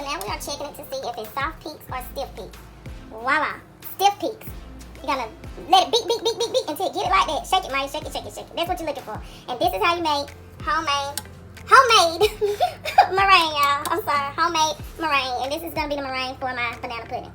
now we are checking it to see if it's soft peaks or stiff peaks. Voila, stiff peaks. You're gonna let it beat until you get it like that. Shake it, Maya, shake it. That's what you're looking for. And this is how you make homemade meringue, y'all. I'm sorry, homemade meringue. And this is gonna be the meringue for my banana pudding.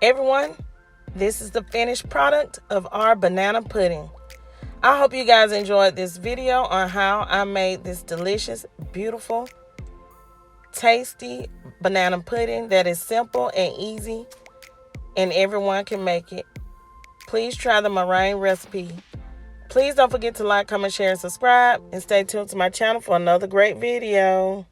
Everyone, this is the finished product of our banana pudding. I hope you guys enjoyed this video on how I made this delicious, beautiful, tasty banana pudding that is simple and easy and everyone can make it. Please try the meringue recipe. Please don't forget to like, comment, share, and subscribe, and stay tuned to my channel for another great video.